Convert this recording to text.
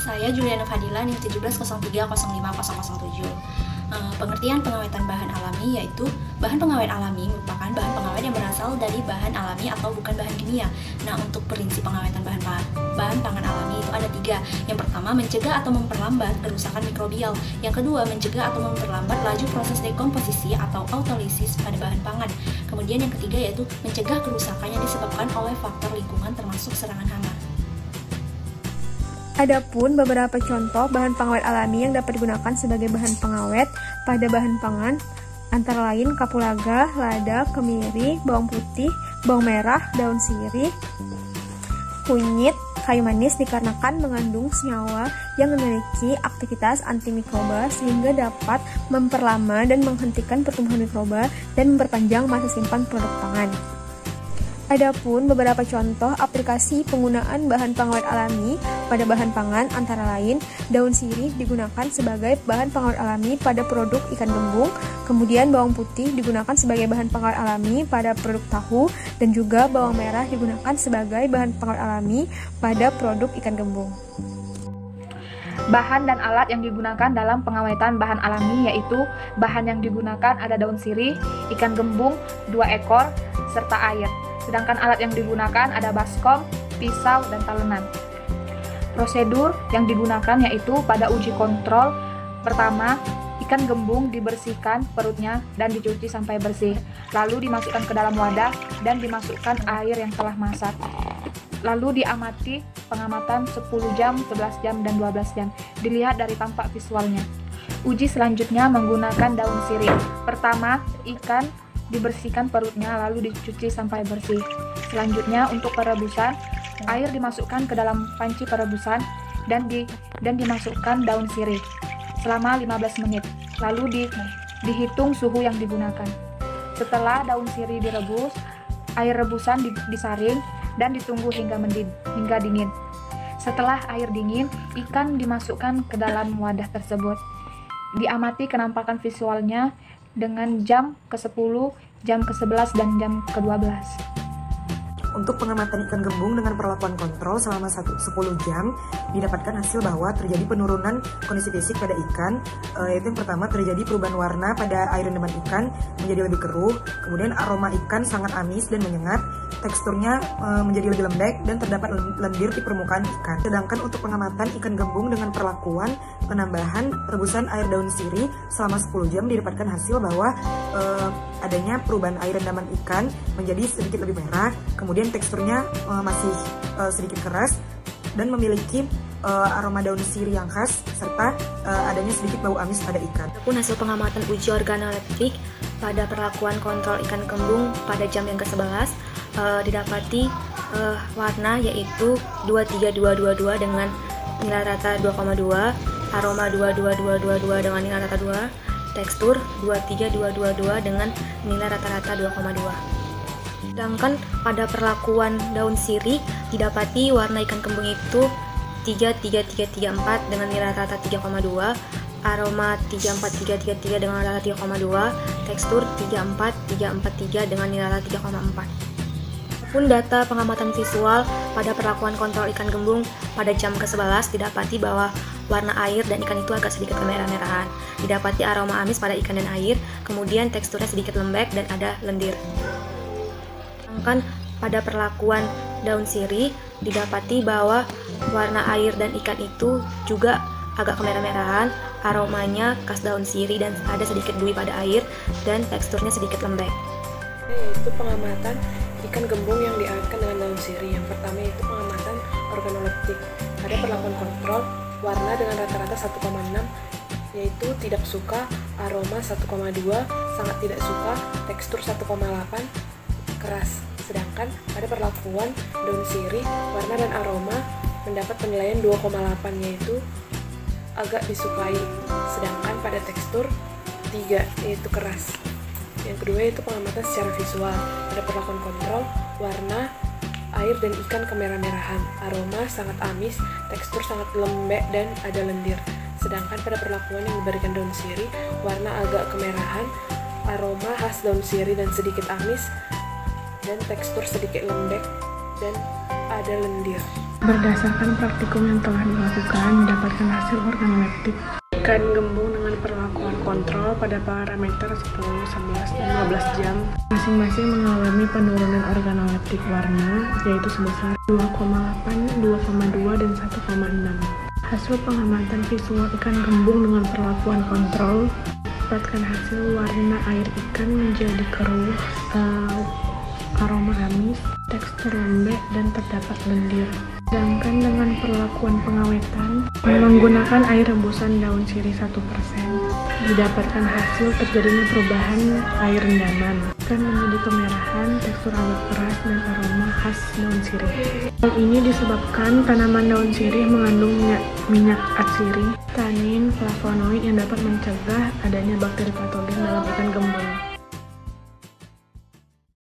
Saya Juliana Fadila NIM 1703050007. Pengertian pengawetan bahan alami yaitu bahan pengawet alami merupakan bahan pengawet yang berasal dari bahan alami atau bukan bahan kimia. Nah, untuk prinsip pengawetan bahan pangan alami itu ada 3. Yang pertama, mencegah atau memperlambat kerusakan mikrobial. Yang kedua, mencegah atau memperlambat laju proses dekomposisi atau autolisis pada bahan pangan. Kemudian yang ketiga yaitu mencegah kerusakan yang disebabkan oleh faktor lingkungan termasuk serangan hama. Adapun beberapa contoh bahan pengawet alami yang dapat digunakan sebagai bahan pengawet pada bahan pangan antara lain kapulaga, lada, kemiri, bawang putih, bawang merah, daun sirih, kunyit, kayu manis dikarenakan mengandung senyawa yang memiliki aktivitas antimikroba sehingga dapat memperlama dan menghentikan pertumbuhan mikroba dan memperpanjang masa simpan produk pangan. Adapun beberapa contoh aplikasi penggunaan bahan pengawet alami pada bahan pangan antara lain daun sirih digunakan sebagai bahan pengawet alami pada produk ikan gembung, kemudian bawang putih digunakan sebagai bahan pengawet alami pada produk tahu, dan juga bawang merah digunakan sebagai bahan pengawet alami pada produk ikan gembung. Bahan dan alat yang digunakan dalam pengawetan bahan alami yaitu bahan yang digunakan ada daun sirih, ikan gembung 2 ekor, serta air. Sedangkan alat yang digunakan ada baskom, pisau, dan talenan. Prosedur yang digunakan yaitu pada uji kontrol, pertama, ikan gembung dibersihkan perutnya dan dicuci sampai bersih. Lalu dimasukkan ke dalam wadah dan dimasukkan air yang telah masak. Lalu diamati pengamatan 10 jam, 11 jam, dan 12 jam. Dilihat dari tampak visualnya. Uji selanjutnya menggunakan daun sirih. Pertama, ikan dibersihkan perutnya lalu dicuci sampai bersih. Selanjutnya untuk perebusan, air dimasukkan ke dalam panci perebusan dan dimasukkan daun sirih selama 15 menit. Lalu dihitung suhu yang digunakan. Setelah daun sirih direbus, air rebusan disaring dan ditunggu hingga dingin. Setelah air dingin, ikan dimasukkan ke dalam wadah tersebut. Diamati kenampakan visualnya dengan jam ke-10, jam ke-11, dan jam ke-12. Untuk pengamatan ikan gembung dengan perlakuan kontrol selama 10 jam, didapatkan hasil bahwa terjadi penurunan kondisi fisik pada ikan, yaitu yang pertama terjadi perubahan warna pada air rendaman ikan menjadi lebih keruh, kemudian aroma ikan sangat amis dan menyengat, teksturnya menjadi lebih lembek dan terdapat lendir di permukaan ikan. Sedangkan untuk pengamatan ikan gembung dengan perlakuan penambahan rebusan air daun sirih selama 10 jam didapatkan hasil bahwa adanya perubahan air rendaman ikan menjadi sedikit lebih merah, kemudian teksturnya masih sedikit keras dan memiliki aroma daun sirih yang khas serta adanya sedikit bau amis pada ikan. Adapun hasil pengamatan uji organoleptik pada perlakuan kontrol ikan gembung pada jam yang ke-11 didapati warna yaitu 23222 dengan nilai rata 2,2, aroma 22222 dengan nilai rata 2, tekstur 23222 dengan nilai rata-rata 2,2. Sedangkan pada perlakuan daun sirih didapati warna ikan gembung itu 33334 dengan nilai rata 3,2, aroma 34333 dengan nilai rata 3,2, tekstur 34343 dengan nilai rata 3,4. Pun data pengamatan visual pada perlakuan kontrol ikan gembung pada jam ke-11 didapati bahwa warna air dan ikan itu agak sedikit kemerah-merahan. Didapati aroma amis pada ikan dan air, kemudian teksturnya sedikit lembek dan ada lendir. Sedangkan pada perlakuan daun sirih didapati bahwa warna air dan ikan itu juga agak kemerah-merahan, aromanya khas daun sirih dan ada sedikit buih pada air dan teksturnya sedikit lembek. Yaitu pengamatan ikan gembung yang diawetkan dengan daun sirih. Yang pertama yaitu pengamatan organoleptik. Ada perlakuan kontrol warna dengan rata-rata 1,6 yaitu tidak suka, aroma 1,2, sangat tidak suka, tekstur 1,8, keras. Sedangkan pada perlakuan daun sirih, warna dan aroma mendapat penilaian 2,8 yaitu agak disukai. Sedangkan pada tekstur 3 yaitu keras. Yang kedua yaitu pengamatan secara visual. Pada perlakuan kontrol, warna, air dan ikan kemerah-merahan, aroma sangat amis, tekstur sangat lembek dan ada lendir. Sedangkan pada perlakuan yang diberikan daun sirih, warna agak kemerahan, aroma khas daun sirih dan sedikit amis, dan tekstur sedikit lembek dan ada lendir. Berdasarkan praktikum yang telah dilakukan, mendapatkan hasil organoleptik ikan gembung dengan perlakuan kontrol pada parameter 10, 11, dan 12 jam masing-masing mengalami penurunan organoleptik warna yaitu sebesar 2,8, 2,2, dan 1,6. Hasil pengamatan visual ikan gembung dengan perlakuan kontrol dapatkan hasil warna air ikan menjadi keruh, aroma amis, tekstur lembek, dan terdapat lendir. Sedangkan dengan perlakuan pengawetan menggunakan air rebusan daun sirih 1%, didapatkan hasil terjadinya perubahan air rendaman dan menjadi kemerahan, tekstur agak keras, dan aroma khas daun sirih. Hal ini disebabkan tanaman daun sirih mengandung minyak atsiri, tanin, flavonoid yang dapat mencegah adanya bakteri patogen dalam ikan gembung.